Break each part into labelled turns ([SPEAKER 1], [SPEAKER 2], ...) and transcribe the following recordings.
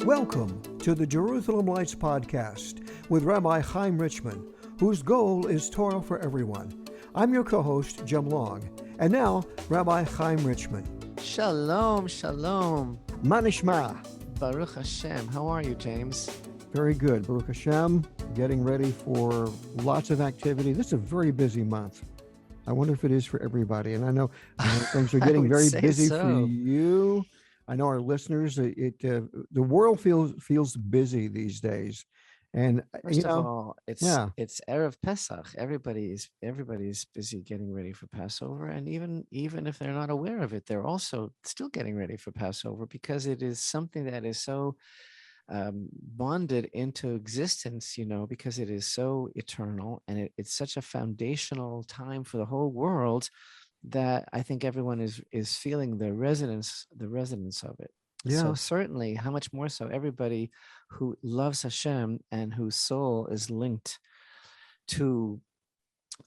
[SPEAKER 1] Welcome to the Jerusalem Lights podcast with Rabbi Chaim Richman, whose goal is Torah for everyone. I'm your co-host, Jim Long, and now Rabbi Chaim Richman.
[SPEAKER 2] Shalom, shalom.
[SPEAKER 1] Ma nishma?
[SPEAKER 2] Baruch Hashem. How are you, James?
[SPEAKER 1] Very good, Baruch Hashem. Getting ready for lots of activity. This is a very busy month. I wonder if it is for everybody. And I know things are getting very busy for you. I know our listeners. The world feels busy these days, and
[SPEAKER 2] First of all, it's Erev Pesach. Everybody's busy getting ready for Passover, and even if they're not aware of it, they're also still getting ready for Passover because it is something that is so bonded into existence, because it is so eternal, and it's such a foundational time for the whole world that I think everyone is feeling the resonance of it.
[SPEAKER 1] Yeah.
[SPEAKER 2] So certainly, how much more so everybody who loves Hashem and whose soul is linked to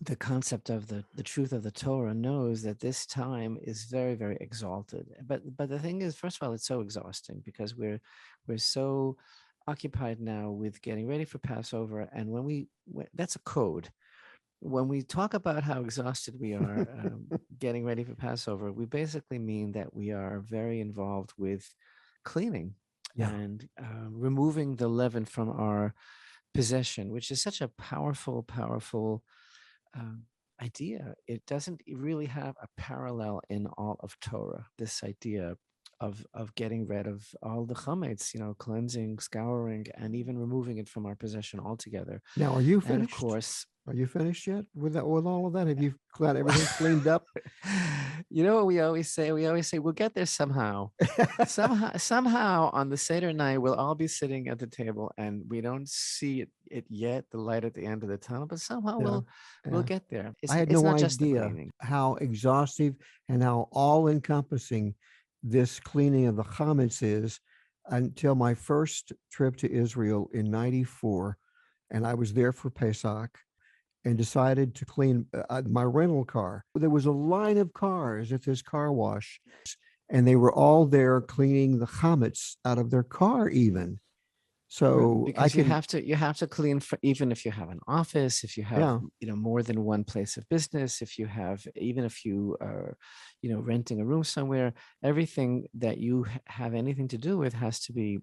[SPEAKER 2] the concept of the truth of the Torah knows that this time is very, very exalted. But the thing is, first of all, it's so exhausting because we're so occupied now with getting ready for Passover, and when that's a code. When we talk about how exhausted we are getting ready for Passover, we basically mean that we are very involved with cleaning and removing the leaven from our possession, which is such a powerful idea. It doesn't really have a parallel in all of Torah, this idea of getting rid of all the chometz, cleansing, scouring, and even removing it from our possession altogether.
[SPEAKER 1] Now, are you finished?
[SPEAKER 2] And of course,
[SPEAKER 1] are you finished yet with all of that? Have you got everything cleaned up?
[SPEAKER 2] You know what we always say? We always say we'll get there somehow. somehow on the seder night, we'll all be sitting at the table, and we don't see it yet, the light at the end of the tunnel. But somehow we'll get there.
[SPEAKER 1] I had no idea how exhaustive and how all-encompassing this cleaning of the chometz is until my first trip to Israel in '94, and I was there for Pesach and decided to clean my rental car. There was a line of cars at this car wash, and they were all there cleaning the chometz out of their car even. So
[SPEAKER 2] because you have to clean for, even if you have an office, if you have more than one place of business, if you are renting a room somewhere, everything that you have anything to do with has to be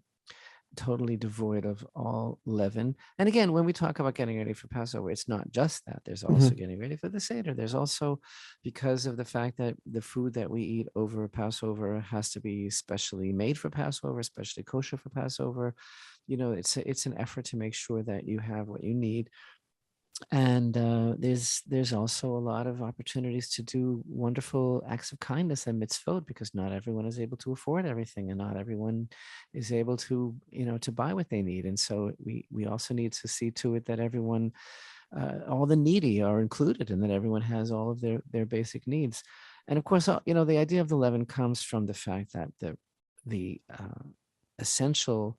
[SPEAKER 2] totally devoid of all leaven. And again, when we talk about getting ready for Passover, it's not just that. There's also getting ready for the seder. There's also, because of the fact that the food that we eat over Passover has to be specially made for Passover, especially kosher for Passover. It's an effort to make sure that you have what you need. And there's also a lot of opportunities to do wonderful acts of kindness and mitzvot, because not everyone is able to afford everything, and not everyone is able to to buy what they need. And so we also need to see to it that everyone, all the needy, are included, and that everyone has all of their basic needs. And of course, the idea of the leaven comes from the fact that the essential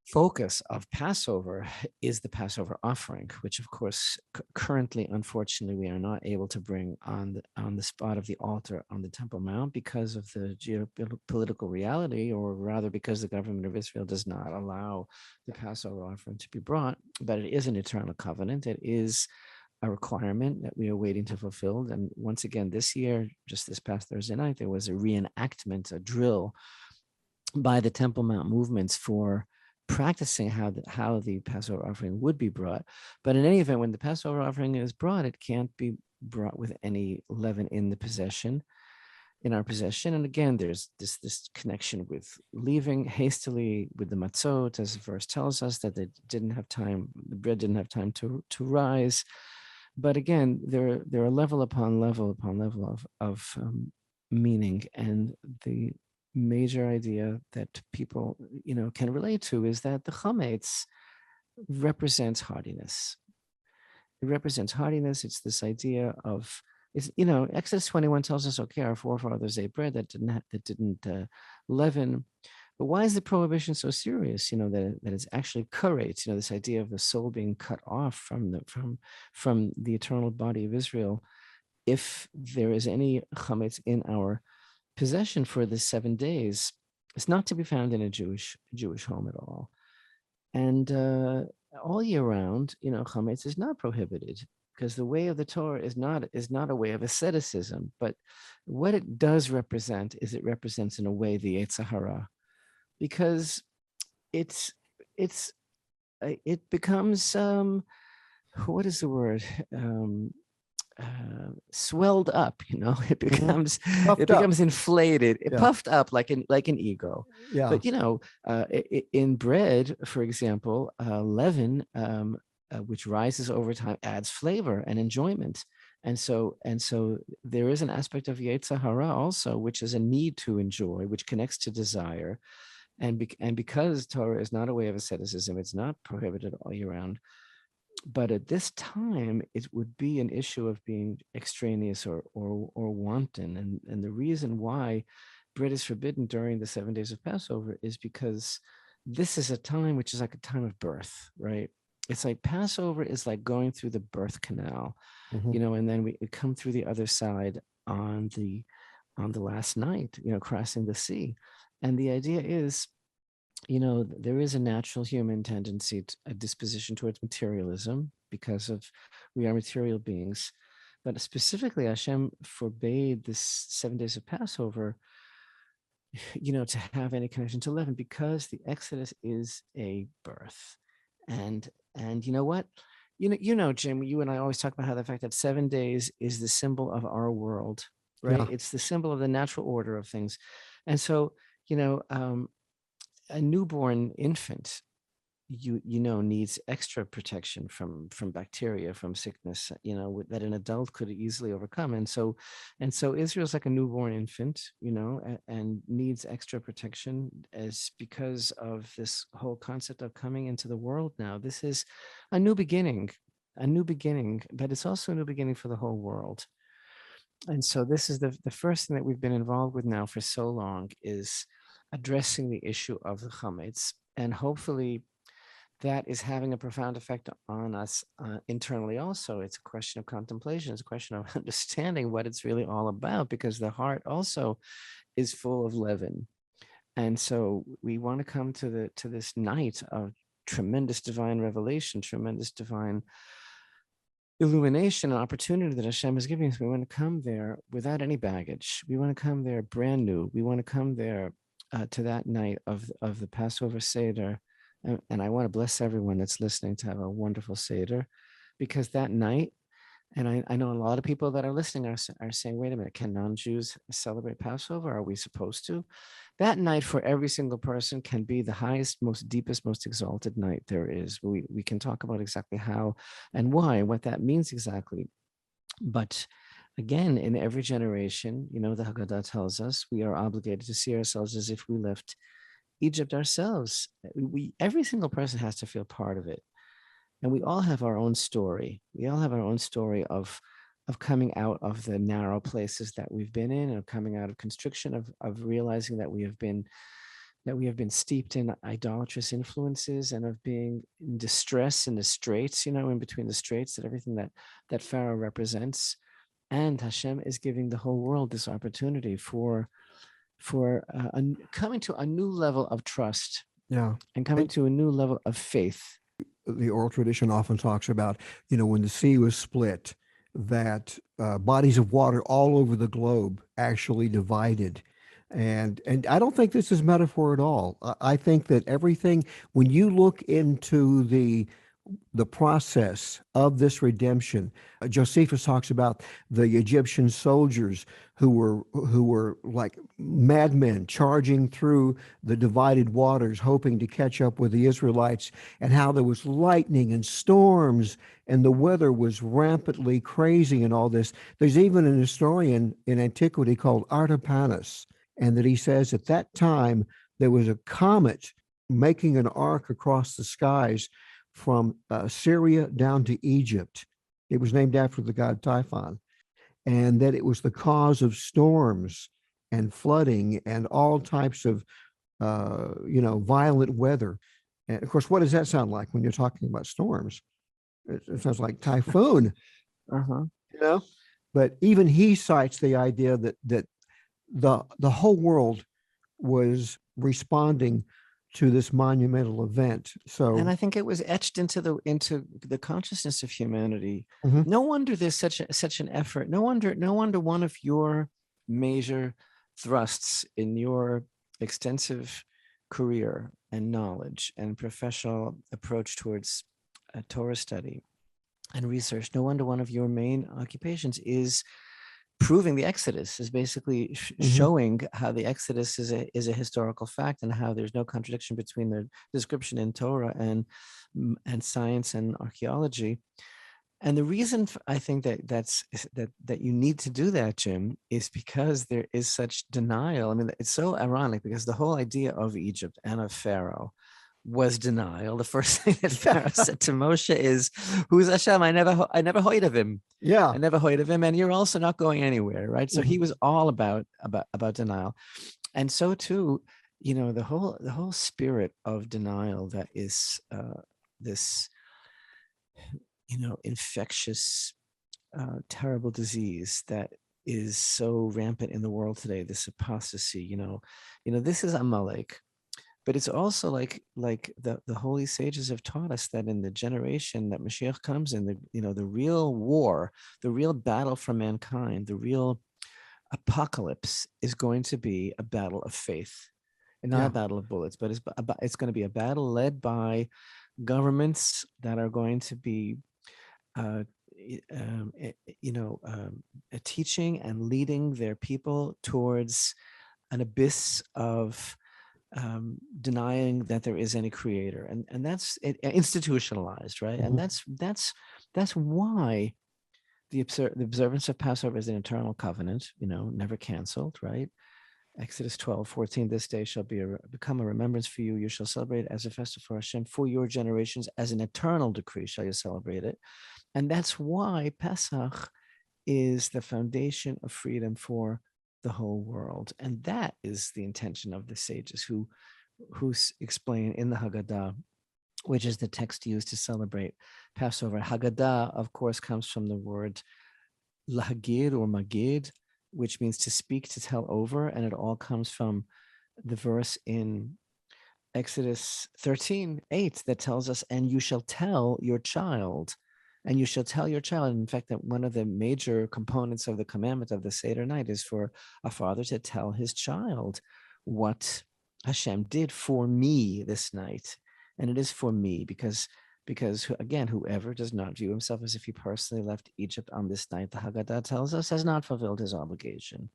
[SPEAKER 2] focus of Passover is the Passover offering, which of course currently, unfortunately, we are not able to bring on the spot of the altar on the Temple Mount because of the geopolitical reality, or rather because the government of Israel does not allow the Passover offering to be brought. But it is an eternal covenant. It is a requirement that we are waiting to fulfill. And once again, this year, just this past Thursday night, there was a reenactment, a drill by the Temple Mount movements for practicing how the Passover offering would be brought. But in any event, when the Passover offering is brought, it can't be brought with any leaven in our possession. And again, there's this connection with leaving hastily with the matzot, as the verse tells us, that the bread didn't have time to rise. But again, there are level upon level of meaning, and the major idea that people can relate to is that the chometz represents hardiness. It represents hardiness. It's this idea of, Exodus 21 tells us, okay, our forefathers ate bread that didn't leaven. But why is the prohibition so serious? That it's actually kosher. This idea of the soul being cut off from the eternal body of Israel, if there is any chometz in our possession for the 7 days. It's not to be found in a Jewish home at all. And all year round, chometz is not prohibited, because the way of the Torah is not a way of asceticism. But what it does represent is it represents in a way the Yetzer Hara, because it's it becomes what is the word? Swelled up, it becomes inflated, puffed up like an ego.
[SPEAKER 1] Yeah.
[SPEAKER 2] But in bread, for example, leaven, which rises over time, adds flavor and enjoyment. And so there is an aspect of Yetzer Hara also, which is a need to enjoy, which connects to desire. And because Torah is not a way of asceticism, it's not prohibited all year round. But at this time, it would be an issue of being extraneous or wanton. And the reason why bread is forbidden during the 7 days of Passover is because this is a time which is like a time of birth, right? It's like Passover is like going through the birth canal, and then we come through the other side on the last night, crossing the sea. And the idea is, there is a natural human tendency, a disposition towards materialism, because of we are material beings. But specifically, Hashem forbade this 7 days of Passover, to have any connection to leaven, because the Exodus is a birth. And you know what? Jim, you and I always talk about how the fact that 7 days is the symbol of our world, right? Yeah. It's the symbol of the natural order of things. And so, a newborn infant, needs extra protection from bacteria, from sickness, that an adult could easily overcome. And so Israel's like a newborn infant, and needs extra protection, as because of this whole concept of coming into the world now. This is a new beginning, but it's also a new beginning for the whole world. And so this is the first thing that we've been involved with now for so long, is addressing the issue of the chometz. And hopefully that is having a profound effect on us internally also. It's a question of contemplation. It's a question of understanding what it's really all about, because the heart also is full of leaven. And so we want to come to this night of tremendous divine revelation, tremendous divine illumination and opportunity that Hashem is giving us. We want to come there without any baggage. We want to come there brand new. We want to come there to that night of the Passover seder. And I want to bless everyone that's listening to have a wonderful seder, because that night, and I know a lot of people that are listening are saying, wait a minute, can non-Jews celebrate Passover? Are we supposed to? That night for every single person can be the highest, most deepest, most exalted night there is. We can talk about exactly how and why, what that means exactly. But again, in every generation, the haggadah tells us we are obligated to see ourselves as if we left Egypt ourselves. Every single person has to feel part of it. And we all have our own story. We all have our own story of coming out of the narrow places that we've been in, and of coming out of constriction, of realizing that we have been steeped in idolatrous influences, and of being in distress in the straits, in between the straits, that everything that Pharaoh represents. And Hashem is giving the whole world this opportunity for coming to a new level of trust, and coming to a new level of faith.
[SPEAKER 1] The oral tradition often talks about, when the sea was split, that bodies of water all over the globe actually divided. And I don't think this is metaphor at all. I think that everything, when you look into the process of this redemption, Josephus talks about the Egyptian soldiers who were like madmen charging through the divided waters, hoping to catch up with the Israelites, and how there was lightning and storms, and the weather was rampantly crazy and all this. There's even an historian in antiquity called Artapanus, and that he says at that time there was a comet making an arc across the skies from Syria down to Egypt. It was named after the god Typhon, and that it was the cause of storms and flooding and all types of, violent weather. And of course, what does that sound like when you're talking about storms? It sounds like typhoon. But even he cites the idea that the whole world was responding to this monumental event. So,
[SPEAKER 2] and I think it was etched into the consciousness of humanity.
[SPEAKER 1] mm-hmm.
[SPEAKER 2] No wonder there's such an effort. No wonder one of your major thrusts in your extensive career and knowledge and professional approach towards Torah study and research. No wonder one of your main occupations is proving the Exodus, is basically showing how the Exodus is a historical fact and how there's no contradiction between the description in Torah and science and archaeology. And the reason I think that you need to do that, Jim, is because there is such denial. I mean, it's so ironic because the whole idea of Egypt and of Pharaoh was denial. The first thing that Pharaoh said to Moshe is, "Who's Hashem? I never heard of him.
[SPEAKER 1] Yeah,
[SPEAKER 2] I never heard of him, and you're also not going anywhere, right?" So he was all about denial, and so too, the whole spirit of denial that is this, infectious, terrible disease that is so rampant in the world today. This apostasy, this is Amalek. But it's also like the holy sages have taught us that in the generation that Mashiach comes in, the real war, the real battle for mankind, the real apocalypse is going to be a battle of faith, and not a battle of bullets, but it's going to be a battle led by governments that are going to be teaching and leading their people towards an abyss of denying that there is any creator, and that's institutionalized, right? And that's why the observance of Passover is an eternal covenant, never canceled, right? Exodus 12:14, this day shall become a remembrance for you. You shall celebrate it as a festival for Hashem for your generations. As an eternal decree shall you celebrate it. And that's why Pesach is the foundation of freedom for the whole world. And that is the intention of the sages who explain in the haggadah, which is the text used to celebrate Passover. Haggadah, of course, comes from the word lahagid or magid, which means to speak, to tell over. And it all comes from the verse in Exodus 13:8 that tells us, and you shall tell your child. And you shall tell your child. In fact, that one of the major components of the commandment of the Seder night is for a father to tell his child what Hashem did for me this night. And it is for me because again, whoever does not view himself as if he personally left Egypt on this night, the Haggadah tells us, has not fulfilled his obligation.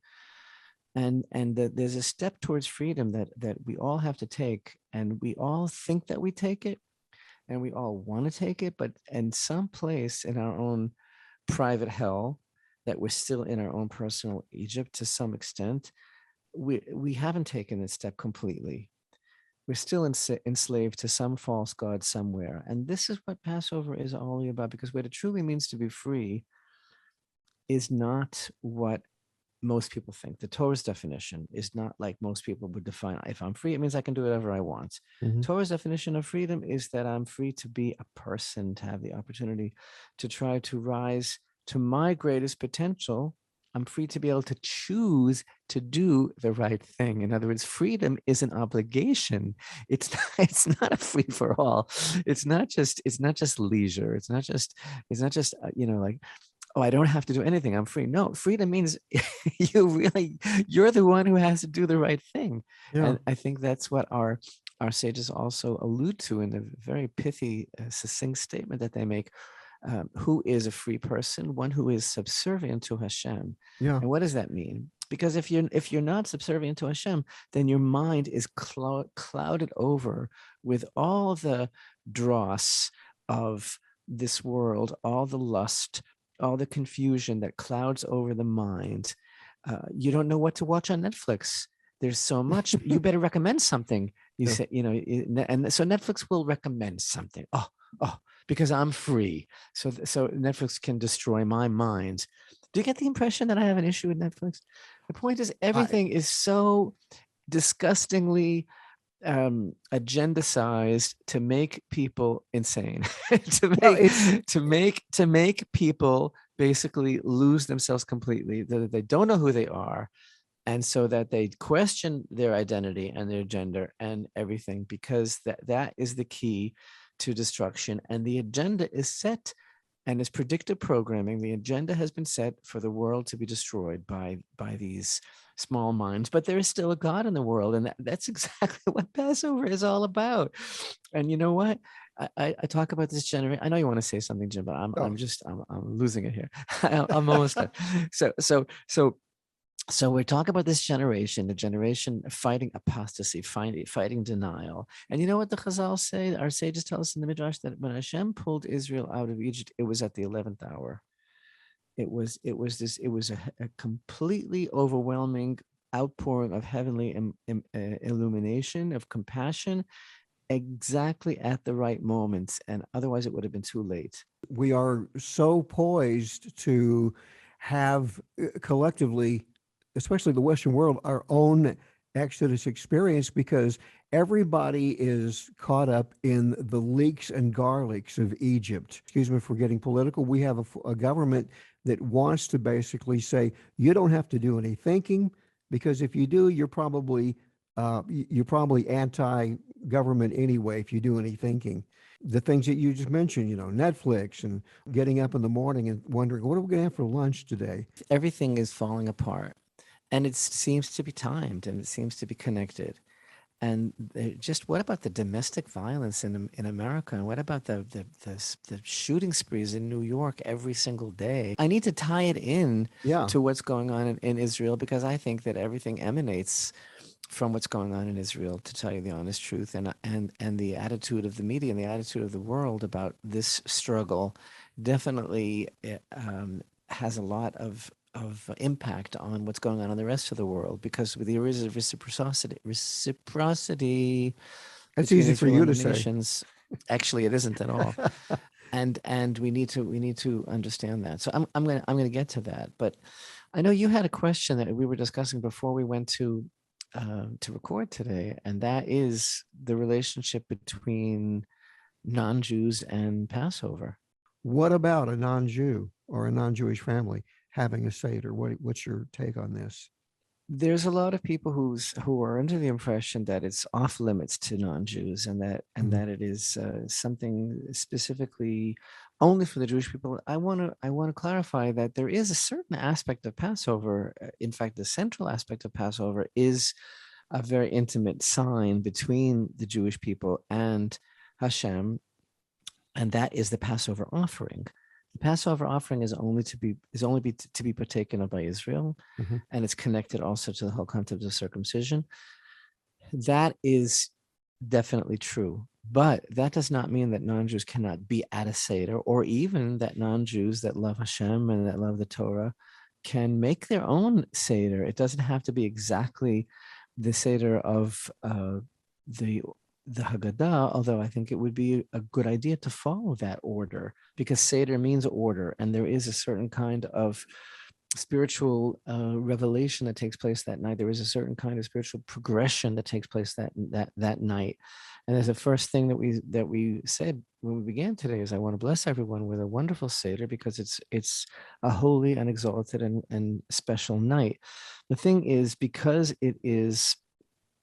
[SPEAKER 2] And that there's a step towards freedom that we all have to take, and we all think that we take it, and we all want to take it, but in some place in our own private hell, that we're still in our own personal Egypt to some extent, we haven't taken this step completely. We're still enslaved to some false god somewhere. And this is what Passover is all about, because what it truly means to be free is not what most people think. The Torah's definition is not like most people would define. If I'm free, it means I can do whatever I want. Torah's definition of freedom is that I'm free to be a person, to have the opportunity to try to rise to my greatest potential. I'm free to be able to choose to do the right thing. In other words, freedom is an obligation. It's not a free for all. It's not just leisure. It's not just like, oh, I don't have to do anything. I'm free. No, freedom means you're the one who has to do the right thing. Yeah. And I think that's what our sages also allude to in the very pithy, succinct statement that they make. Who is a free person? One who is subservient to Hashem. Yeah. And what does that mean? Because if you're not subservient to Hashem, then your mind is clouded over with all the dross of this world, all the lust, all the confusion that clouds over the mind. You don't know what to watch on Netflix. There's so much. You better recommend something. You say, and so Netflix will recommend something. Oh, because I'm free. So Netflix can destroy my mind. Do you get the impression that I have an issue with Netflix? The point is, everything is so disgustingly agenda-sized to make people insane, to make people basically lose themselves completely. They don't know who they are, and so that they question their identity and their gender and everything, because that is the key to destruction. And the agenda is set, and it's predictive programming. The agenda has been set for the world to be destroyed by these small minds, but there is still a God in the world, and that's exactly what Passover is all about. And you know what? I talk about this generation. I know you want to say something, Jim, but I'm losing it here. I'm almost done. So we're talking about this generation, the generation fighting apostasy, fighting denial. And you know what the Chazal say? Our sages tell us in the Midrash that when Hashem pulled Israel out of Egypt, it was at the 11th hour. It was a completely overwhelming outpouring of heavenly illumination, of compassion, exactly at the right moments. And otherwise it would have been too late.
[SPEAKER 1] We are so poised to have collectively, especially the Western world, our own Exodus experience, because everybody is caught up in the leeks and garlics of Egypt. Excuse me for getting political. We have a government that wants to basically say, you don't have to do any thinking, because if you do, you're probably anti-government anyway if you do any thinking. The things that you just mentioned, Netflix and getting up in the morning and wondering, what are we going to have for lunch today?
[SPEAKER 2] Everything is falling apart, and it seems to be timed, and it seems to be connected. And just what about the domestic violence in America? And what about the shooting sprees in New York every single day? I need to tie it in to what's going on in Israel, because I think that everything emanates from what's going on in Israel, to tell you the honest truth, and the attitude of the media and the attitude of the world about this struggle definitely has a lot of impact on what's going on in the rest of the world, because there is a reciprocity.
[SPEAKER 1] That's easy for you to say.
[SPEAKER 2] Actually, it isn't at all. And we need to understand that. So I'm gonna get to that. But I know you had a question that we were discussing before we went to record today, and that is the relationship between non-Jews and Passover.
[SPEAKER 1] What about a non-Jew or a non-Jewish family having a seder? What's your take on this?
[SPEAKER 2] There's a lot of people who are under the impression that it's off limits to non-Jews, and that it is something specifically only for the Jewish people. I want to clarify that there is a certain aspect of Passover. In fact, the central aspect of Passover is a very intimate sign between the Jewish people and Hashem, and that is the Passover offering. The Passover offering is only to be partaken of by Israel, and it's connected also to the whole concept of circumcision. That is definitely true, but that does not mean that non-Jews cannot be at a seder, or even that non-Jews that love Hashem and that love the Torah can make their own seder. It doesn't have to be exactly the seder of the haggadah, although I think it would be a good idea to follow that order, because seder means order, and there is a certain kind of spiritual revelation that takes place that night. There is a certain kind of spiritual progression that takes place that night. And there's the first thing that we said when we began today is, I want to bless everyone with a wonderful seder, because it's a holy and exalted and special night. The thing is, because it is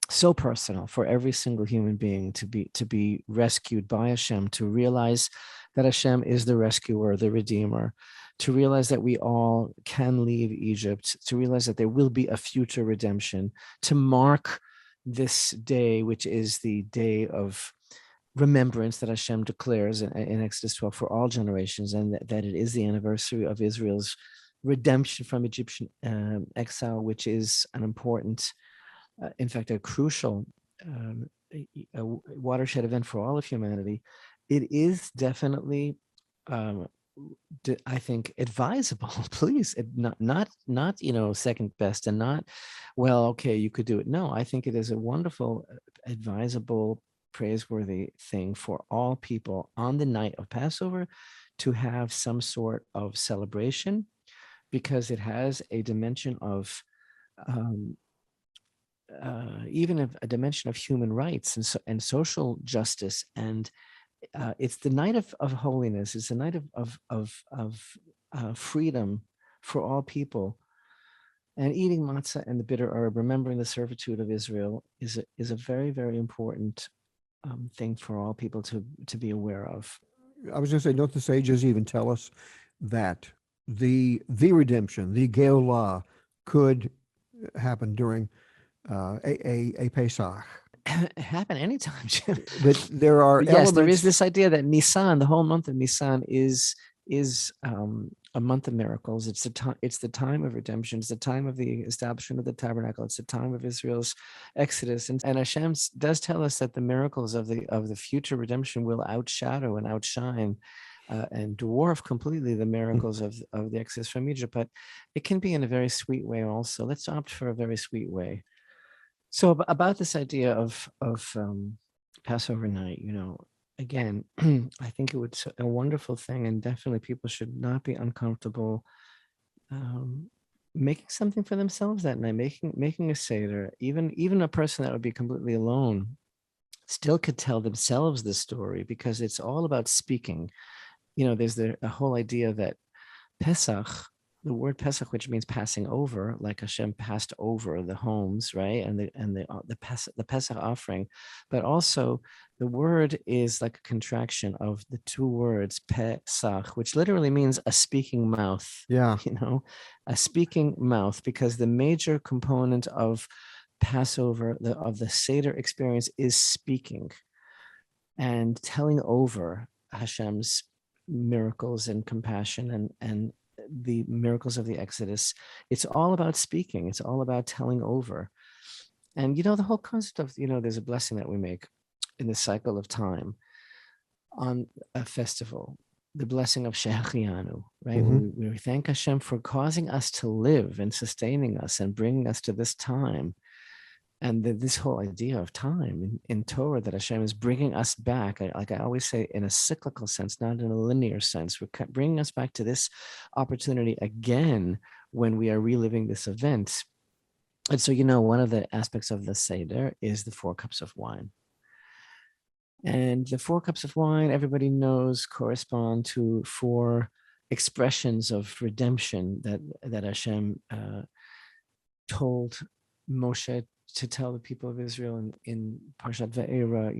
[SPEAKER 2] so personal for every single human being to be rescued by Hashem, to realize that Hashem is the rescuer, the redeemer, to realize that we all can leave Egypt, to realize that there will be a future redemption, to mark this day, which is the day of remembrance that Hashem declares in Exodus 12 for all generations, and that it is the anniversary of Israel's redemption from Egyptian exile, which is an important, in fact, a crucial a watershed event for all of humanity. It is definitely, I think, advisable. Please, not second best, and not, well, okay, you could do it. No, I think it is a wonderful, advisable, praiseworthy thing for all people on the night of Passover to have some sort of celebration, because it has a dimension of even a dimension of human rights and social justice, and it's the night of holiness. It's the night of freedom for all people. And eating matzah and the bitter herb, remembering the servitude of Israel, is a very, very important thing for all people to be aware of.
[SPEAKER 1] I was going to say, don't the sages even tell us that the redemption, the Geulah, could happen during a Pesach?
[SPEAKER 2] Happen anytime, Jim.
[SPEAKER 1] That there are
[SPEAKER 2] Yes,
[SPEAKER 1] elements.
[SPEAKER 2] there is this idea that Nisan, the whole month of Nisan, is a month of miracles. It's the time of redemption. It's the time of the establishment of the tabernacle. It's the time of Israel's exodus. And Hashem does tell us that the miracles of the future redemption will outshadow and outshine and dwarf completely the miracles of the exodus from Egypt. But it can be in a very sweet way also. Let's opt for a very sweet way. So about this idea of Passover night, again, I think it was a wonderful thing, and definitely people should not be uncomfortable making something for themselves that night, making a seder. Even a person that would be completely alone still could tell themselves the story, because it's all about speaking. There's a whole idea that Pesach, the word Pesach, which means passing over, like Hashem passed over the homes, right? And the Pesach offering, but also the word is like a contraction of the two words Pesach, which literally means a speaking mouth.
[SPEAKER 1] Yeah.
[SPEAKER 2] A speaking mouth, because the major component of Passover, of the seder experience, is speaking and telling over Hashem's miracles and compassion and the miracles of the Exodus. It's all about speaking. It's all about telling over. And, the whole concept of, there's a blessing that we make in the cycle of time on a festival, the blessing of Shehachianu, right?
[SPEAKER 1] Mm-hmm.
[SPEAKER 2] We thank Hashem for causing us to live and sustaining us and bringing us to this time. And this whole idea of time in Torah, that Hashem is bringing us back, like I always say, in a cyclical sense, not in a linear sense. We're bringing us back to this opportunity again when we are reliving this event. And so, one of the aspects of the seder is the 4 cups of wine. And the 4 cups of wine, everybody knows, correspond to 4 expressions of redemption that Hashem told Moshe to tell the people of Israel in Parshat Ve'era.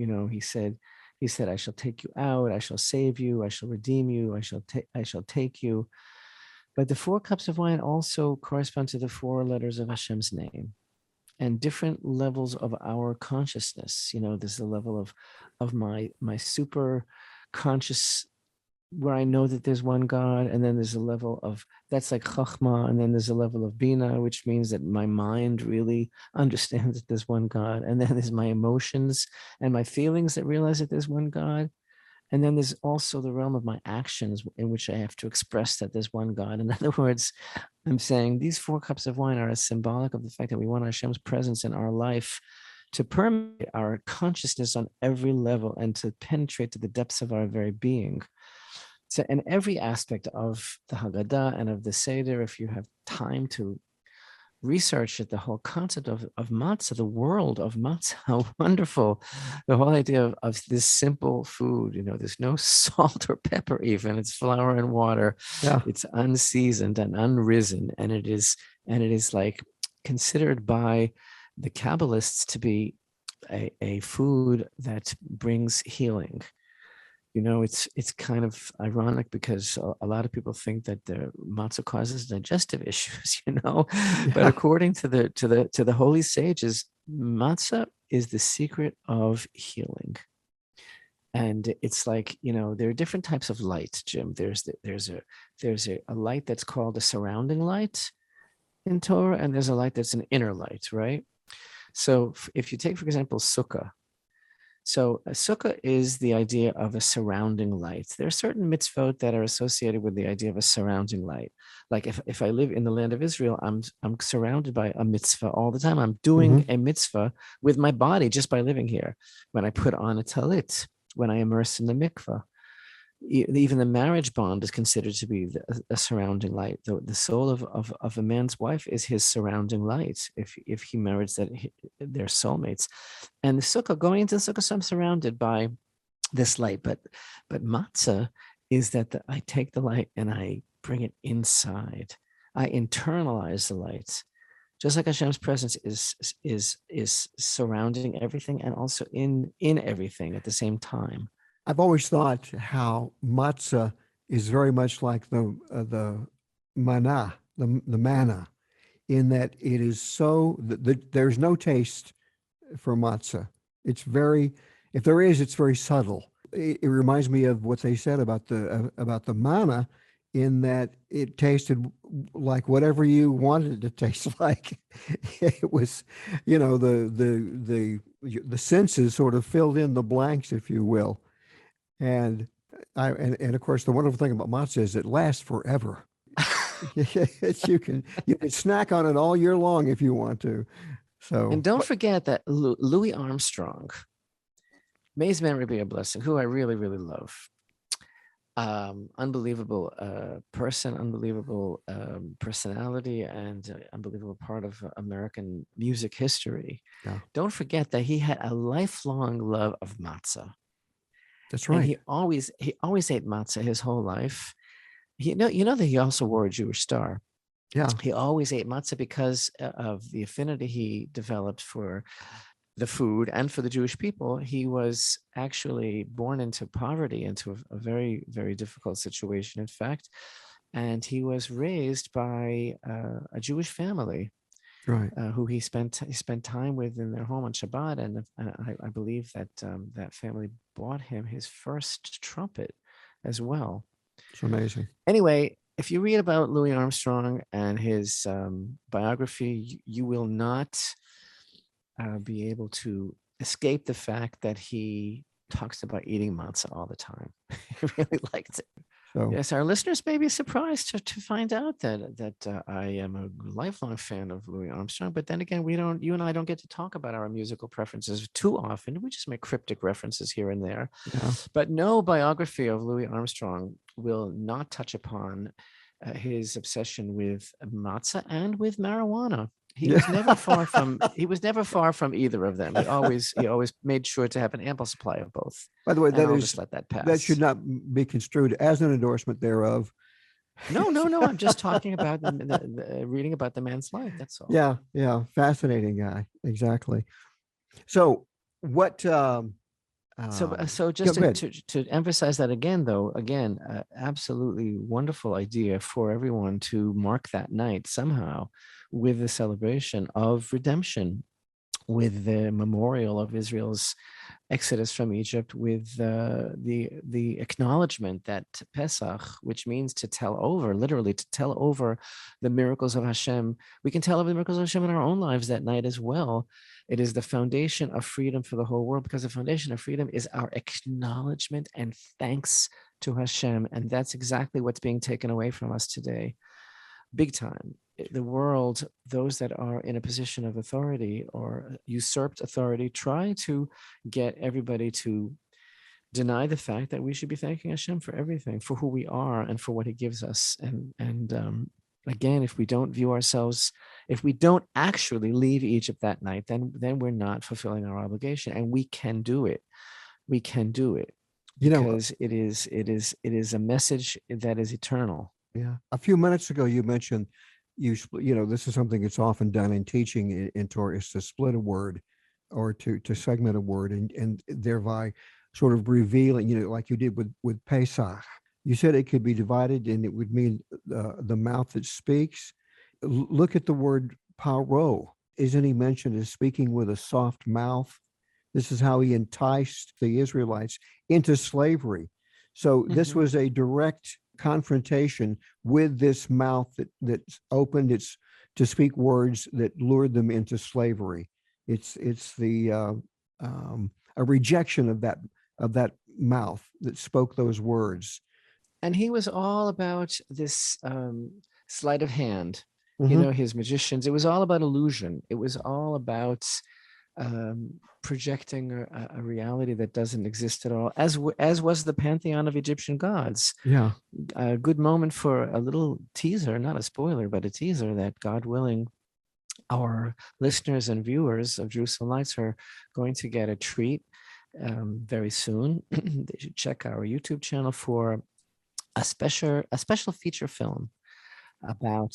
[SPEAKER 2] He said, I shall take you out, I shall save you, I shall redeem you, I shall take you. But the 4 cups of wine also correspond to the 4 letters of Hashem's name and different levels of our consciousness. There's the level of my super conscious, where I know that there's one God, and then there's a level of, that's like chachma, and then there's a level of bina, which means that my mind really understands that there's one God, and then there's my emotions and my feelings that realize that there's one God, and then there's also the realm of my actions in which I have to express that there's one God. In other words, I'm saying these 4 cups of wine are symbolic of the fact that we want Hashem's presence in our life to permeate our consciousness on every level and to penetrate to the depths of our very being. So in every aspect of the haggadah and of the seder, if you have time to research it, the whole concept of matzah, the world of matzah, how wonderful, the whole idea of this simple food, there's no salt or pepper even, it's flour and water.
[SPEAKER 1] Yeah.
[SPEAKER 2] It's unseasoned and unrisen, and it is like considered by the Kabbalists to be a food that brings healing. It's kind of ironic, because a lot of people think that the matzah causes digestive issues,
[SPEAKER 1] Yeah.
[SPEAKER 2] But according to the holy sages, matzah is the secret of healing. And it's like, there are different types of light, Jim. There's a light that's called a surrounding light in Torah, and there's a light that's an inner light, right? So if you take, for example, sukkah. So a sukkah is the idea of a surrounding light. There are certain mitzvot that are associated with the idea of a surrounding light. Like if I live in the land of Israel, I'm surrounded by a mitzvah all the time. I'm doing a mitzvah with my body just by living here. When I put on a talit, when I immerse in the mikvah, even the marriage bond is considered to be a surrounding light. The soul of a man's wife is his surrounding light if he marries their soulmates. And the sukkah, going into the sukkah, so I'm surrounded by this light. But matzah is that I take the light and I bring it inside. I internalize the light. just like Hashem's presence is surrounding everything and also in everything at the same time.
[SPEAKER 1] I've always thought how matzah is very much like the manna, the manna, in that it is so there's no taste for matzah. It's very, if there is, it's very subtle. It reminds me of what they said about the manna, in that it tasted like whatever you wanted it to taste like. It was, the senses sort of filled in the blanks, if you will. And and of course, the wonderful thing about matzah is it lasts forever. you can snack on it all year long if you want to. So,
[SPEAKER 2] and don't forget that Louis Armstrong, may his memory be a blessing, who I really, really love. Unbelievable person, unbelievable personality, and unbelievable part of American music history.
[SPEAKER 1] Yeah.
[SPEAKER 2] Don't forget that he had a lifelong love of matzah.
[SPEAKER 1] That's right.
[SPEAKER 2] And he always ate matzah his whole life. You know that he also wore a Jewish star.
[SPEAKER 1] Yeah.
[SPEAKER 2] He always ate matzah because of the affinity he developed for the food and for the Jewish people. He was actually born into poverty, into a very, very difficult situation, in fact. And he was raised by a Jewish family,
[SPEAKER 1] right,
[SPEAKER 2] who he spent time with in their home on Shabbat. And I believe that that family bought him his first trumpet as well.
[SPEAKER 1] It's amazing.
[SPEAKER 2] Anyway, if you read about Louis Armstrong and his biography, you will not be able to escape the fact that he talks about eating matzah all the time. He really liked it. So, yes, our listeners may be surprised to find out that I am a lifelong fan of Louis Armstrong. But then again, you and I don't get to talk about our musical preferences too often. We just make cryptic references here and there.
[SPEAKER 1] Yeah.
[SPEAKER 2] But no biography of Louis Armstrong will not touch upon his obsession with matzah and with marijuana. He was never far from. He was never far from either of them. He always made sure to have an ample supply of both.
[SPEAKER 1] By the way,
[SPEAKER 2] just let that pass.
[SPEAKER 1] That should not be construed as an endorsement thereof.
[SPEAKER 2] No. I'm just talking about reading about the man's life. That's all.
[SPEAKER 1] Yeah, fascinating guy. Exactly. So what?
[SPEAKER 2] So just to emphasize that again, though, absolutely wonderful idea for everyone to mark that night somehow with the celebration of redemption, with the memorial of Israel's exodus from Egypt, with the acknowledgement that Pesach, which means to tell over, literally to tell over the miracles of Hashem. We can tell over the miracles of Hashem in our own lives that night as well. It is the foundation of freedom for the whole world, because the foundation of freedom is our acknowledgement and thanks to Hashem. And that's exactly what's being taken away from us today, big time. The world, those that are in a position of authority or usurped authority, try to get everybody to deny the fact that we should be thanking Hashem for everything, for who we are and for what He gives us. And again, if we don't view ourselves, if we don't actually leave Egypt that night, then we're not fulfilling our obligation, and we can do it. We can do it because it is a message that is eternal.
[SPEAKER 1] Yeah. A few minutes ago, you mentioned this is something that's often done in teaching in Torah, is to split a word or to segment a word and thereby sort of revealing, like you did with Pesach. You said it could be divided and it would mean the mouth that speaks. Look at the word paro. Isn't he mentioned as speaking with a soft mouth? This is how he enticed the Israelites into slavery. So this was a direct confrontation with this mouth that opened its to speak words that lured them into slavery. It's the a rejection of that mouth that spoke those words.
[SPEAKER 2] And he was all about this sleight of hand. His magicians. It was all about illusion. It was all about projecting a reality that doesn't exist at all, as was the pantheon of Egyptian gods.
[SPEAKER 1] Yeah.
[SPEAKER 2] A good moment for a little teaser, not a spoiler, but a teaser that, God willing, our listeners and viewers of Jerusalem Lights are going to get a treat very soon. They should check our YouTube channel for a special feature film about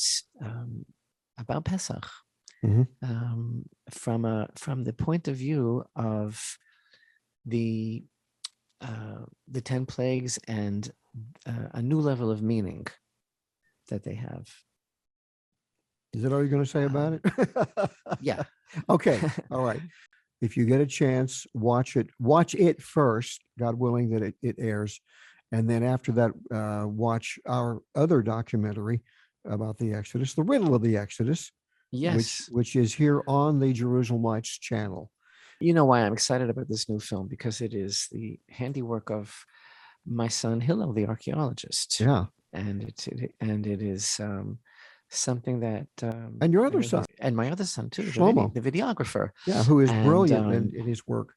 [SPEAKER 2] Pesach. from the point of view of the 10 plagues and a new level of meaning that they have.
[SPEAKER 1] Is that all you're going to say about it?
[SPEAKER 2] Yeah.
[SPEAKER 1] Okay. All right. If you get a chance, watch it. Watch it first, God willing that it airs. And then after that, watch our other documentary about the Exodus, the Riddle of the Exodus,
[SPEAKER 2] Yes.
[SPEAKER 1] which is here on the Jerusalemites channel.
[SPEAKER 2] You know why I'm excited about this new film? Because it is the handiwork of my son Hillel, the archaeologist.
[SPEAKER 1] Yeah.
[SPEAKER 2] And it is something that
[SPEAKER 1] and your other son
[SPEAKER 2] and my other son too,
[SPEAKER 1] Shlomo,
[SPEAKER 2] the videographer,
[SPEAKER 1] who is brilliant in his work.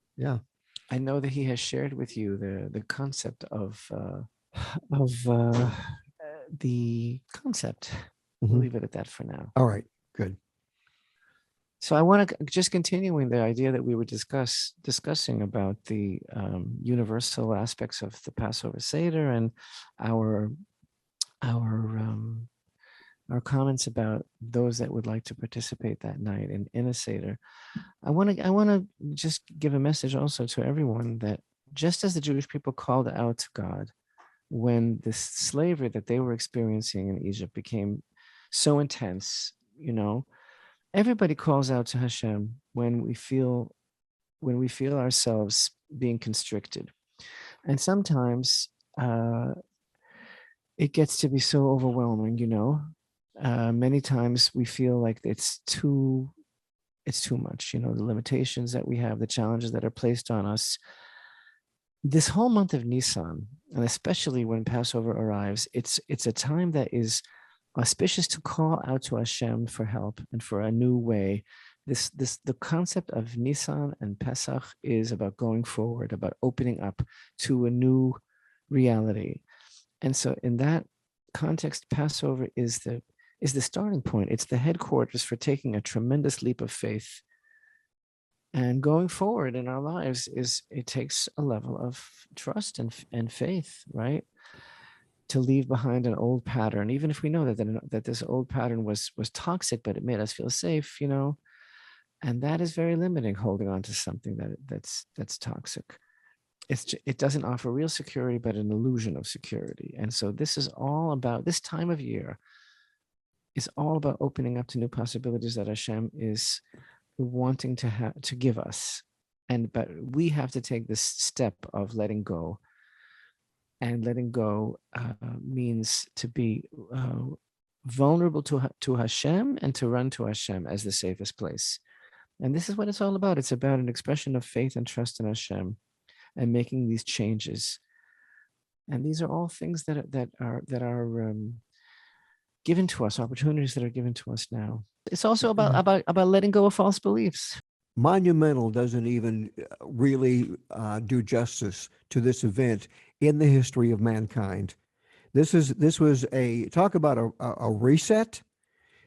[SPEAKER 2] I know that he has shared with you the concept of the concept. We'll leave it at that for now.
[SPEAKER 1] All right, good.
[SPEAKER 2] So I want to just continuing the idea that we were discussing about the universal aspects of the Passover seder and our comments about those that would like to participate that night in a seder. I want to just give a message also to everyone that just as the Jewish people called out to God when this slavery that they were experiencing in Egypt became so intense, everybody calls out to Hashem when we feel ourselves being constricted. And sometimes it gets to be so overwhelming, many times we feel like it's too much, the limitations that we have, the challenges that are placed on us. This whole month of Nisan, and especially when Passover arrives, it's a time that is auspicious to call out to Hashem for help and for a new way. The concept of Nisan and Pesach is about going forward, about opening up to a new reality. And so in that context, Passover is the starting point. It's the headquarters for taking a tremendous leap of faith. And going forward in our lives it takes a level of trust and faith, right? To leave behind an old pattern, even if we know that this old pattern was toxic, but it made us feel safe, and that is very limiting, holding on to something that's toxic. It doesn't offer real security, but an illusion of security. And so this is all about, this time of year is all about opening up to new possibilities that Hashem is wanting to give us. But we have to take this step of letting go. And letting go means to be vulnerable to Hashem and to run to Hashem as the safest place. And this is what it's all about. It's about an expression of faith and trust in Hashem and making these changes. And these are all things that are given to us, opportunities that are given to us now. It's also about letting go of false beliefs.
[SPEAKER 1] Monumental doesn't even really do justice to this event in the history of mankind. This was talk about a reset.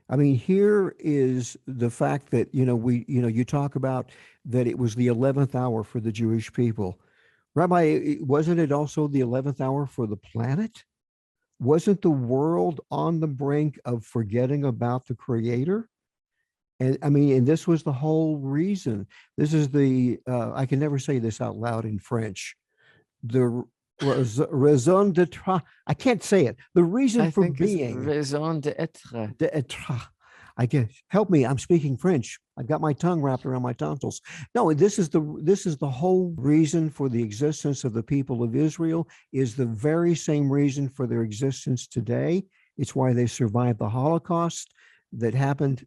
[SPEAKER 1] I mean, here is the fact that you talk about that it was the 11th hour for the Jewish people. Rabbi, wasn't it also the 11th hour for the planet? Wasn't the world on the brink of forgetting about the Creator? And I mean, and this was the whole reason. This is I can never say this out loud in French. The raison d'être. I can't say it. The reason for being.
[SPEAKER 2] Raison d'être.
[SPEAKER 1] D'être. I guess. Help me. I'm speaking French. I've got my tongue wrapped around my tonsils. No, this is the whole reason for the existence of the people of Israel, is the very same reason for their existence today. It's why they survived the Holocaust that happened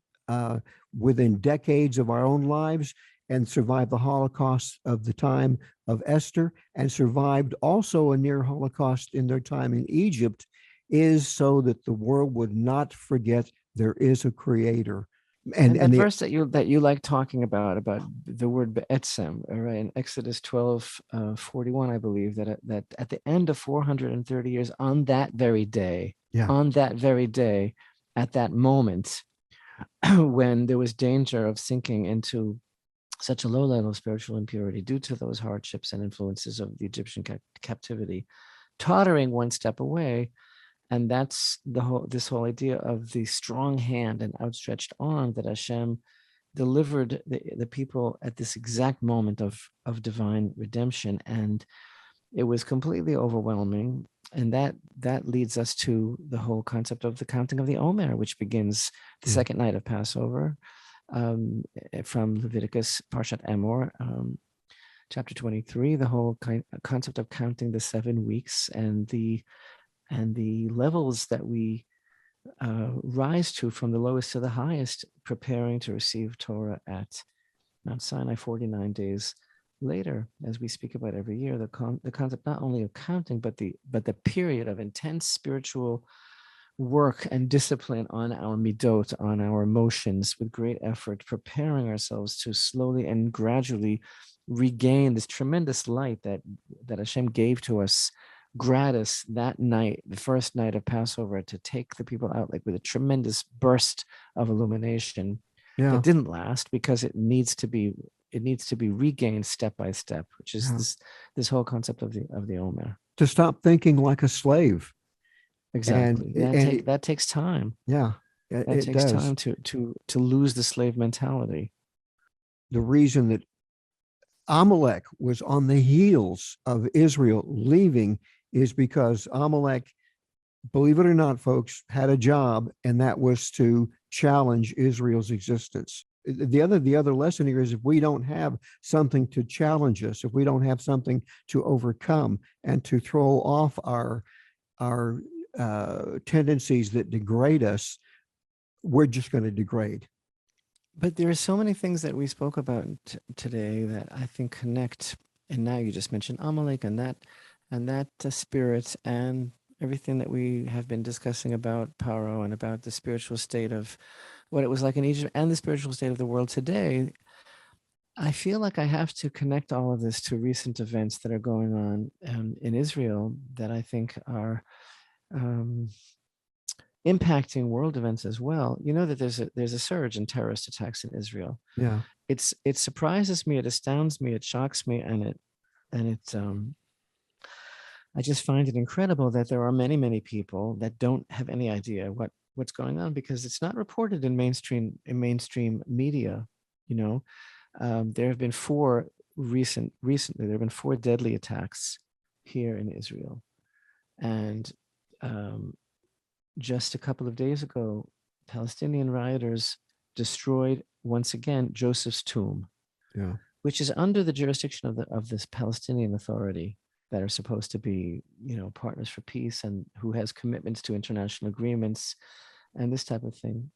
[SPEAKER 1] within decades of our own lives, and survived the Holocaust of the time of Esther, and survived also a near Holocaust in their time in Egypt, is so that the world would not forget there is a Creator.
[SPEAKER 2] And the verse that you like talking about the word be'etzem, right, in Exodus 12:41, I believe, that at the end of 430 years, on that very day, at that moment, when there was danger of sinking into such a low level of spiritual impurity due to those hardships and influences of the Egyptian captivity, tottering one step away. And that's this whole idea of the strong hand and outstretched arm that Hashem delivered the people at this exact moment of divine redemption, and it was completely overwhelming. And that leads us to the whole concept of the counting of the Omer, which begins the second night of Passover, from Leviticus Parshat Emor, chapter 23. The whole concept of counting the 7 weeks and the levels that we rise to, from the lowest to the highest, preparing to receive Torah at Mount Sinai 49 days later, as we speak about every year. The concept not only of counting, but the period of intense spiritual work and discipline on our midot, on our emotions, with great effort, preparing ourselves to slowly and gradually regain this tremendous light that Hashem gave to us gratis that night, the first night of Passover, to take the people out like with a tremendous burst of illumination that didn't last, because it needs to be regained step by step, which is this whole concept of the Omer.
[SPEAKER 1] To stop thinking like a slave.
[SPEAKER 2] Exactly. That takes time.
[SPEAKER 1] Yeah.
[SPEAKER 2] It takes time to lose the slave mentality.
[SPEAKER 1] The reason that Amalek was on the heels of Israel leaving is because Amalek, believe it or not, folks, had a job, and that was to challenge Israel's existence. The other lesson here is, if we don't have something to challenge us, if we don't have something to overcome and to throw off our tendencies that degrade us, we're just going to degrade.
[SPEAKER 2] But there are so many things that we spoke about today that I think connect. And now you just mentioned Amalek and that spirit, and everything that we have been discussing about Paro and about the spiritual state of what it was like in Egypt and the spiritual state of the world today. I feel like I have to connect all of this to recent events that are going on in Israel that I think are impacting world events as well. You know that there's a surge in terrorist attacks in Israel.
[SPEAKER 1] Yeah,
[SPEAKER 2] it surprises me, it astounds me, it shocks me, and I just find it incredible that there are many people that don't have any idea what's going on, because it's not reported in mainstream media. You know, there have been recently there have been 4 deadly attacks here in Israel, and just a couple of days ago, Palestinian rioters destroyed once again Joseph's tomb, which is under the jurisdiction of this Palestinian Authority that are supposed to be, partners for peace, and who has commitments to international agreements and this type of thing.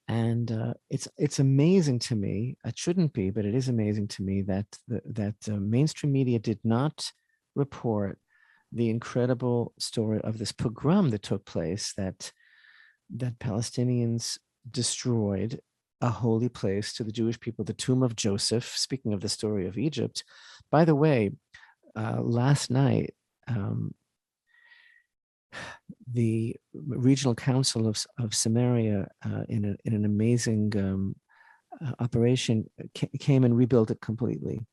[SPEAKER 2] And it's amazing to me. It shouldn't be, but it is amazing to me that mainstream media did not report the incredible story of this pogrom that took place, that Palestinians destroyed a holy place to the Jewish people, the tomb of Joseph. Speaking of the story of Egypt, by the way, last night, the regional council of Samaria, in an amazing operation, came and rebuilt it completely.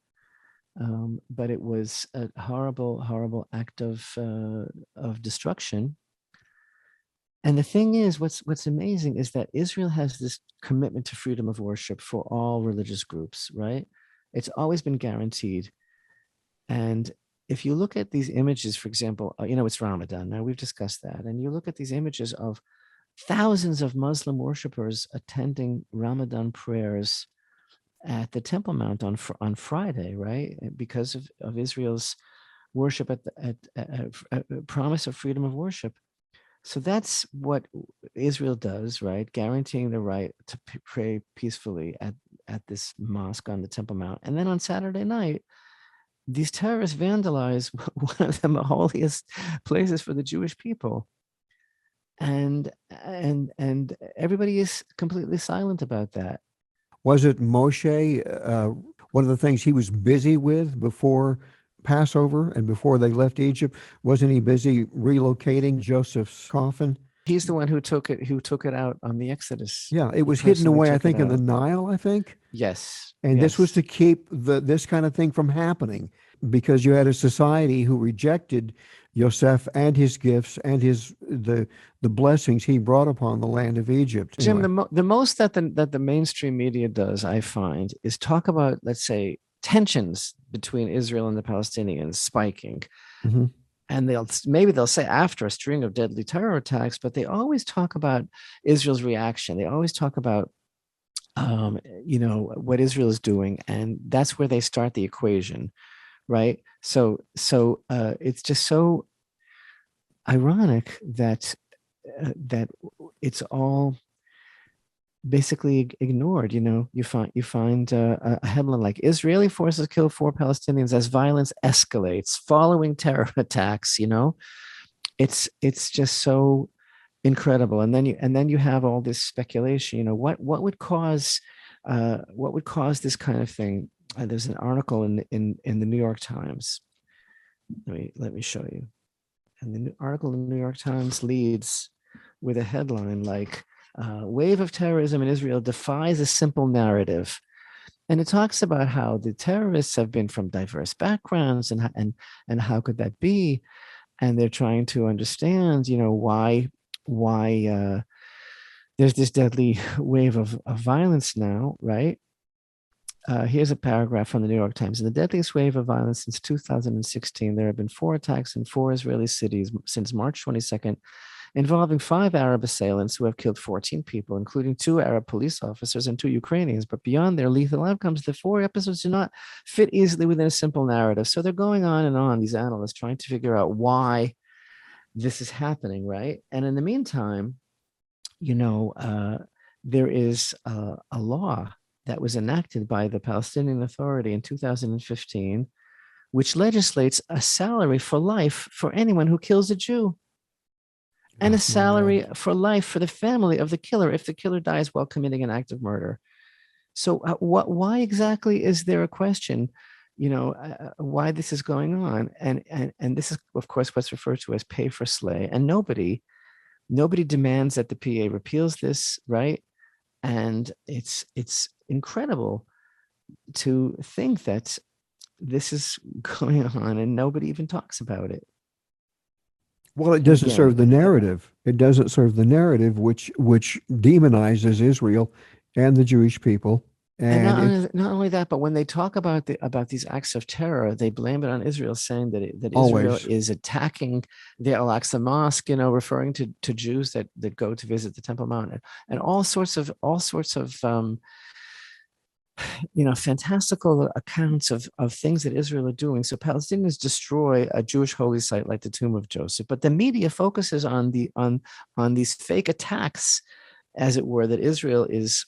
[SPEAKER 2] But it was a horrible act of destruction. And the thing is, what's amazing is that Israel has this commitment to freedom of worship for all religious groups, right? It's always been guaranteed. And if you look at these images, for example, it's Ramadan. Now, we've discussed that. And you look at these images of thousands of Muslim worshipers attending Ramadan prayers at the Temple Mount on Friday, right? Because of Israel's worship at promise of freedom of worship. So that's what Israel does, right? Guaranteeing the right to pray peacefully at this mosque on the Temple Mount. And then on Saturday night, these terrorists vandalize one of the holiest places for the Jewish people. And everybody is completely silent about that.
[SPEAKER 1] Was it Moshe, one of the things he was busy with before Passover and before they left Egypt? Wasn't he busy relocating Joseph's coffin
[SPEAKER 2] He's the one who took it out on the Exodus.
[SPEAKER 1] Yeah, it was hidden away, I think, in the Nile, I think.
[SPEAKER 2] Yes.
[SPEAKER 1] And this was to keep this kind of thing from happening, because you had a society who rejected Yosef and his gifts and the blessings he brought upon the land of Egypt.
[SPEAKER 2] Jim, the most that the mainstream media does, I find, is talk about, let's say, tensions between Israel and the Palestinians spiking.
[SPEAKER 1] Mm-hmm.
[SPEAKER 2] And they'll say after a string of deadly terror attacks, but they always talk about Israel's reaction. They always talk about what Israel is doing, and that's where they start the equation, right? So it's just so ironic that it's all basically ignored. You find a headline like Israeli forces kill 4 Palestinians as violence escalates following terror attacks. It's just so incredible. And then you have all this speculation. What would cause this kind of thing? There's an article in the New York Times. Let me show you. And the article in the New York Times leads with a headline like, wave of terrorism in Israel defies a simple narrative. And it talks about how the terrorists have been from diverse backgrounds and how could that be? And they're trying to understand, why there's this deadly wave of violence now, right? Here's a paragraph from the New York Times. In the deadliest wave of violence since 2016, there have been 4 attacks in 4 Israeli cities since March 22nd, involving 5 Arab assailants who have killed 14 people, including 2 Arab police officers and 2 Ukrainians. But beyond their lethal outcomes, the 4 episodes do not fit easily within a simple narrative. So they're going on and on, these analysts, trying to figure out why this is happening, right? And in the meantime, there is a law that was enacted by the Palestinian Authority in 2015, which legislates a salary for life for anyone who kills a Jew, and a salary for life for the family of the killer if the killer dies while committing an act of murder. So why exactly is there a question, why this is going on? And this is, of course, what's referred to as pay for slay. And nobody demands that the PA repeals this, right? And it's incredible to think that this is going on and nobody even talks about it.
[SPEAKER 1] Well, it doesn't serve the narrative. It doesn't serve the narrative, which demonizes Israel and the Jewish people.
[SPEAKER 2] And not only that, but when they talk about these acts of terror, they blame it on Israel, saying that Israel is attacking the Al-Aqsa Mosque, referring to Jews that go to visit the Temple Mount, and all sorts of fantastical accounts of things that Israel are doing. So Palestinians destroy a Jewish holy site like the tomb of Joseph, but the media focuses on these fake attacks, as it were, that Israel is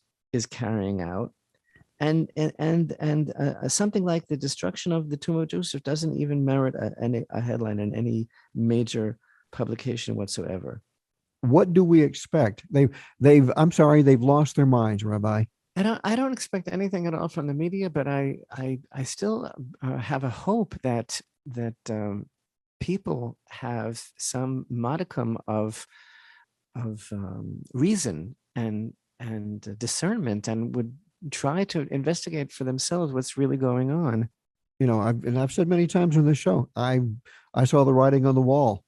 [SPEAKER 2] carrying out. And something like the destruction of the tomb of Joseph doesn't even merit a headline in any major publication whatsoever.
[SPEAKER 1] What do we expect? They've lost their minds, Rabbi.
[SPEAKER 2] I don't expect anything at all from the media, but I still have a hope that people have some modicum of reason and discernment, and would try to investigate for themselves what's really going on.
[SPEAKER 1] I've said many times on this show, I saw the writing on the wall.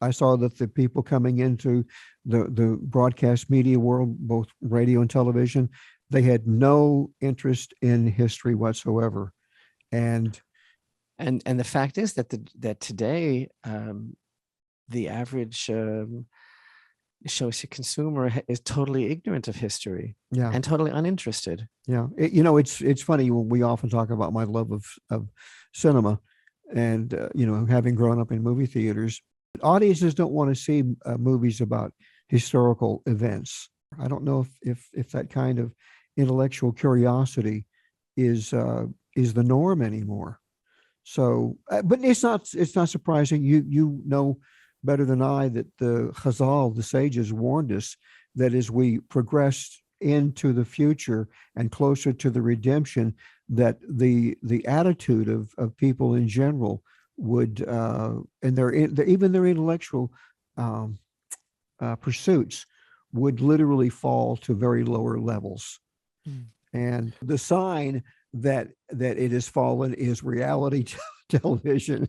[SPEAKER 1] I saw that the people coming into the broadcast media world, both radio and television, they had no interest in history whatsoever. And
[SPEAKER 2] the fact is that today the average consumer is totally ignorant of history, and totally uninterested.
[SPEAKER 1] It's funny when we often talk about my love of cinema, and having grown up in movie theaters, audiences don't want to see movies about historical events. I don't know if that kind of intellectual curiosity is the norm anymore. So, but it's not surprising. You know better than I that the Chazal, the sages, warned us that as we progress into the future and closer to the redemption, that the attitude of people in general would, and even their intellectual pursuits would literally fall to very lower levels.
[SPEAKER 2] Mm.
[SPEAKER 1] And the sign that it has fallen is reality television.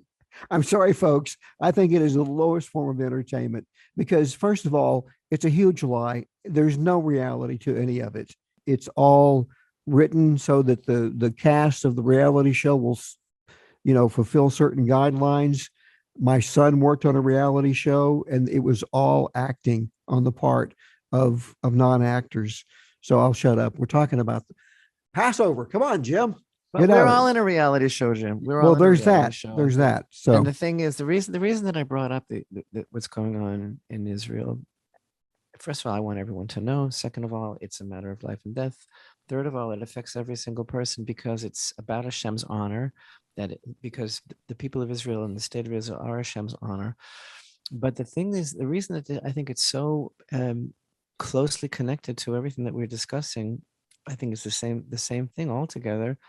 [SPEAKER 1] I'm sorry, folks. I think it is the lowest form of entertainment because, first of all, it's a huge lie. There's no reality to any of it. It's all written so that the cast of the reality show will, fulfill certain guidelines. My son worked on a reality show, and it was all acting on the part of non-actors. So I'll shut up. We're talking about Passover. Come on, Jim.
[SPEAKER 2] But we're all in a reality show, Jim. We're all in
[SPEAKER 1] there's
[SPEAKER 2] a reality
[SPEAKER 1] that.
[SPEAKER 2] show.
[SPEAKER 1] There's that. So,
[SPEAKER 2] and the thing is, the reason that I brought up what's going on in Israel. First of all, I want everyone to know. Second of all, it's a matter of life and death. Third of all, it affects every single person because it's about Hashem's honor. Because the people of Israel and the state of Israel are Hashem's honor. But the thing is, the reason that I think it's so closely connected to everything that we're discussing, I think it's the same thing altogether.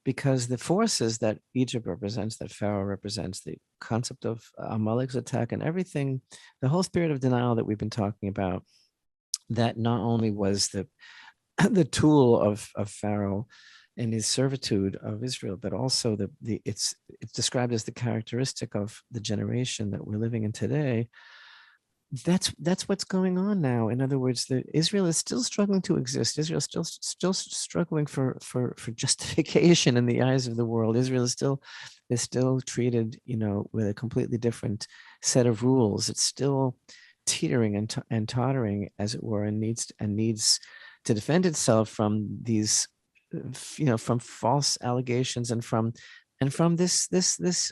[SPEAKER 2] Because the forces that Egypt represents, that Pharaoh represents, the concept of Amalek's attack and everything, the whole spirit of denial that we've been talking about, that not only was the tool of Pharaoh and his servitude of Israel, but also it's described as the characteristic of the generation that we're living in today. That's what's going on now. In other words, Israel is still struggling to exist. Israel is still struggling for justification in the eyes of the world. Israel is still treated, with a completely different set of rules. It's still teetering and tottering, as it were, and needs to defend itself from these, from false allegations and from this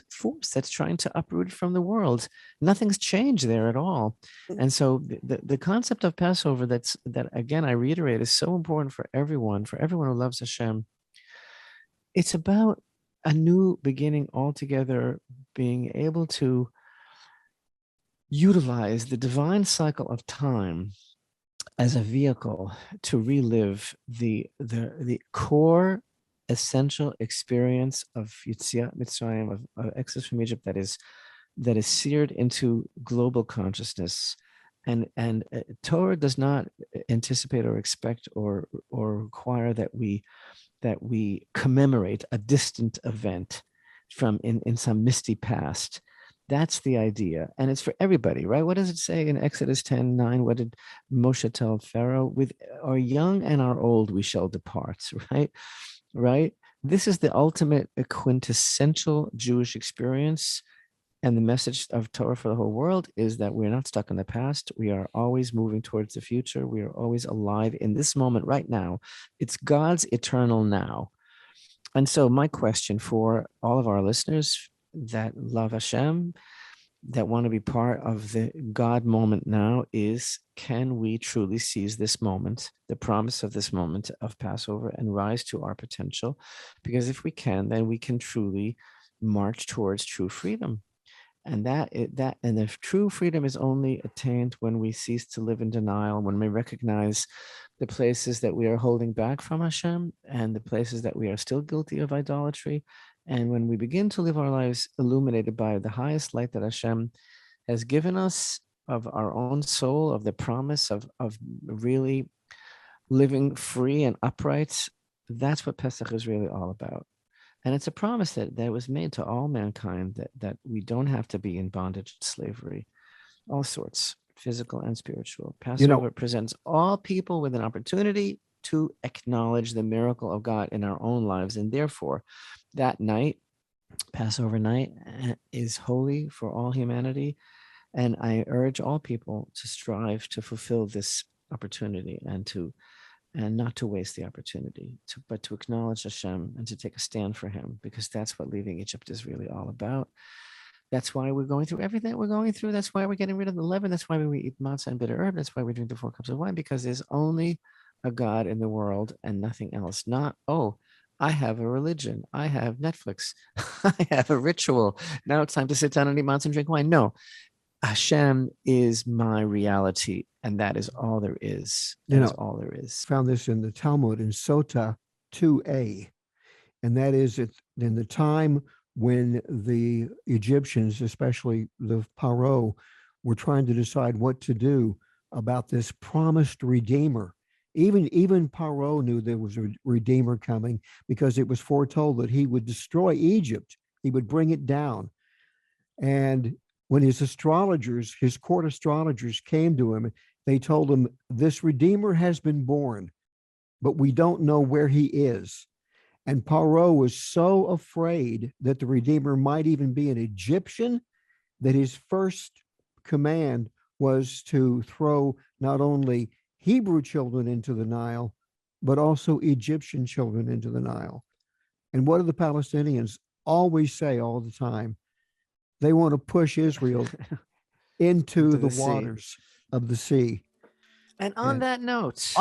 [SPEAKER 2] force that's trying to uproot from the world. Nothing's changed there at all. And so the concept of Passover, that again, I reiterate, is so important for everyone who loves Hashem. It's about a new beginning altogether, being able to utilize the divine cycle of time as a vehicle to relive the core essential experience of Yetziat Mitzrayim, of exodus from Egypt, that is seared into global consciousness. And Torah does not anticipate or expect or require that we commemorate a distant event from in some misty past. That's the idea. And it's for everybody, right? What does it say in Exodus 10:9? What did Moshe tell Pharaoh? With our young and our old we shall depart, right? This is the ultimate quintessential Jewish experience. And the message of Torah for the whole world is that we're not stuck in the past. We are always moving towards the future. We are always alive in this moment right now. It's God's eternal now. And so my question for all of our listeners that love Hashem, that want to be part of the God moment now, is, can we truly seize this moment, the promise of this moment of Passover, and rise to our potential? Because if we can, then we can truly march towards true freedom. And the true freedom is only attained when we cease to live in denial, when we recognize the places that we are holding back from Hashem and the places that we are still guilty of idolatry. And when we begin to live our lives illuminated by the highest light that Hashem has given us of our own soul, of the promise of really living free and upright, that's what Pesach is really all about. And it's a promise that was made to all mankind, that we don't have to be in bondage and slavery, all sorts, physical and spiritual. Passover presents all people with an opportunity to acknowledge the miracle of God in our own lives. And therefore, that night, Passover night, is holy for all humanity. And I urge all people to strive to fulfill this opportunity and not to waste the opportunity, but to acknowledge Hashem and to take a stand for him, because that's what leaving Egypt is really all about. That's why we're going through everything that we're going through. That's why we're getting rid of the leaven. That's why we eat matzah and bitter herb. That's why we drink the 4 cups of wine, because there's only a God in the world and nothing else. Not, oh, I have a religion. I have Netflix. I have a ritual. Now it's time to sit down and eat matzah and drink wine. No, Hashem is my reality, and that is all there is. That is all there is.
[SPEAKER 1] Found this in the Talmud in Sota 2a, and that is in the time when the Egyptians, especially the Paro, were trying to decide what to do about this promised Redeemer. Even Paro knew there was a Redeemer coming, because it was foretold that he would destroy Egypt. He would bring it down. And when his court astrologers came to him, they told him, this Redeemer has been born, but we don't know where he is. And Paro was so afraid that the Redeemer might even be an Egyptian, that his first command was to throw not only Hebrew children into the Nile, but also Egyptian children into the Nile. And what do the Palestinians always say all the time? They want to push Israel into the waters of the sea.
[SPEAKER 2] And on that note,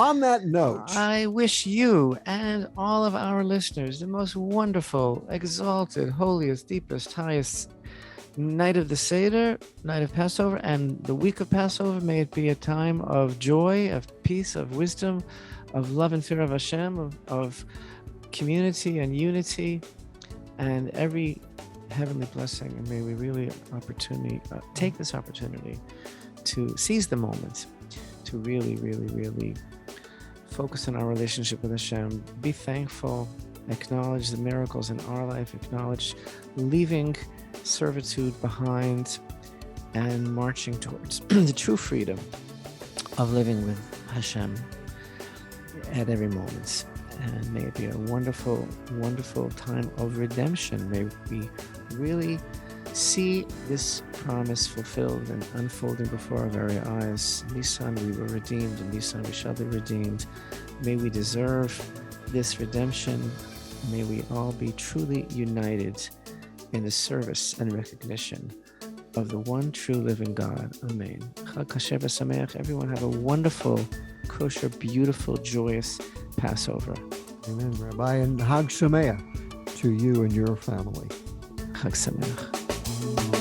[SPEAKER 1] I
[SPEAKER 2] wish you and all of our listeners the most wonderful, exalted, holiest, deepest, highest night of the Seder, night of Passover, and the week of Passover. May it be a time of joy, of peace, of wisdom, of love and fear of Hashem, of community and unity, and every heavenly blessing. And may we really take this opportunity to seize the moment, to really, really, really focus on our relationship with Hashem, be thankful, acknowledge the miracles in our life, acknowledge leaving servitude behind and marching towards the true freedom of living with Hashem at every moment. And may it be a wonderful, wonderful time of redemption. May we really see this promise fulfilled and unfolding before our very eyes. In Nisan we were redeemed, in Nisan we shall be redeemed. May we deserve this redemption. May we all be truly united in the service and recognition of the one true living God. Amen. Chag kasher v'sameach. Everyone have a wonderful, kosher, beautiful, joyous Passover.
[SPEAKER 1] Amen, Rabbi, and Chag Sameach to you and your family.
[SPEAKER 2] Chag Sameach.